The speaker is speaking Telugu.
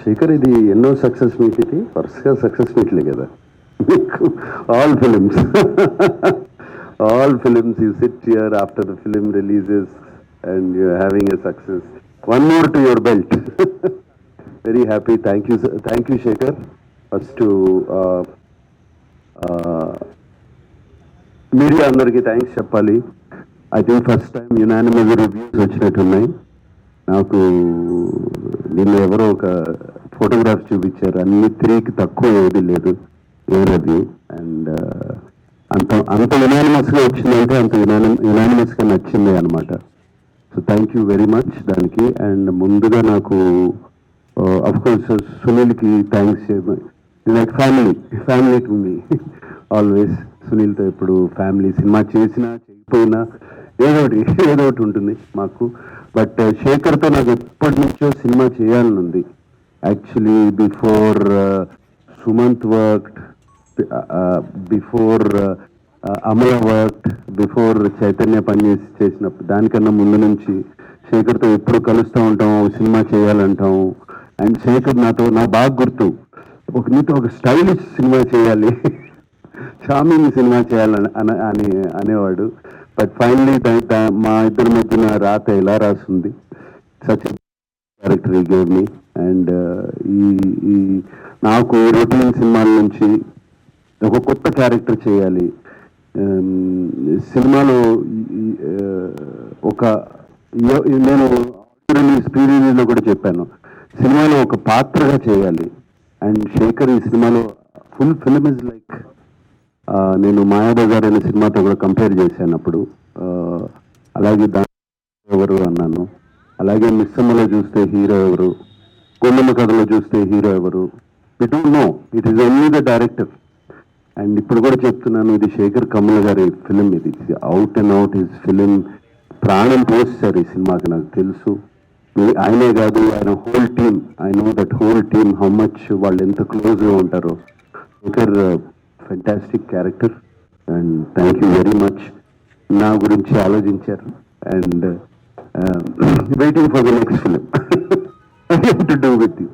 శేఖర్, ఇది ఎన్నో సక్సెస్ మీట్, ఇది వరుసగా సక్సెస్ మీట్లే కదా మీకు. All films all films you sit here after the film releases and you having a success. One more to your belt. Very happy. Thank you Shekhar. First media అందరికీ థ్యాంక్స్ చెప్పాలి. I think first time unanimous reviews వచ్చినట్టున్నాయి. నాకు నిన్న ఎవరో ఒక ఫోటోగ్రాఫ్ చూపించారు, అన్ని 3కి తక్కువ ఏది లేదు ఏది. అండ్ అంత యునానిమస్గా వచ్చిందంటే అంత యునానిమస్గా నచ్చింది అనమాట. So thank you very much దానికి. అండ్ ముందుగా నాకు అఫ్కోర్స్ సునీల్కి thanks. Like family to me always. సునీల్తో ఎప్పుడు ఫ్యామిలీ, సినిమా చేసినా చేయకపోయినా ఏదో ఒకటి ఉంటుంది మాకు. బట్ శేఖర్తో నాకు ఎప్పటి నుంచో సినిమా చేయాలని ఉంది. Actually before Sumanth worked, before Amala worked, before Chaitanya చేసినప్పుడు, దానికన్నా ముందు నుంచి శేఖర్తో ఎప్పుడు కలుస్తూ ఉంటాం, సినిమా చేయాలంటాం. అండ్ శేఖర్ నా బాగా గుర్తు, నీతో ఒక స్టైలిష్ సినిమా చేయాలి, చామింగ్ సినిమా చేయాలని అనేవాడు. బట్ ఫైనలీ మా ఇద్దరి మధ్యన రాత ఎలా రాస్తుంది. సచ్ క్యారెక్టర్ ఈ గేవ్ మీ. అండ్ ఈ నాకు రొటీన్ సినిమాల నుంచి ఒక కొత్త క్యారెక్టర్ చేయాలి సినిమాలో. నేను ప్రీ రిలీజ్లో కూడా చెప్పాను, సినిమాలో ఒక పాత్రగా చేయాలి. అండ్ శేఖర్ ఈ సినిమాలో ఫుల్ ఫిల్మ్ ఇస్ లైక్, నేను మాయాబజార్ అనే సినిమాతో కూడా కంపేర్ చేశాను అప్పుడు. అలాగే ఎవరు అన్నాను. అలాగే మిస్సమ్మలో చూస్తే హీరో ఎవరు, కొండమ్మ కథలో చూస్తే హీరో ఎవరు, we don't know. It is only the director. And ఇప్పుడు కూడా చెప్తున్నాను, ఇది శేఖర్ కమల గారి ఫిలిం. ఇది out and out his film. ప్రాణం పోస్తారు ఈ సినిమాకి, నాకు తెలుసు. ఆయనే కాదు, ఆయన whole team, I know that whole team how much వాళ్ళు ఎంత క్లోజ్గా ఉంటారో. Sekhar fantastic character. And thank you very much. నా గురించి ఆలోచించారు. And waiting for the next film to do with you.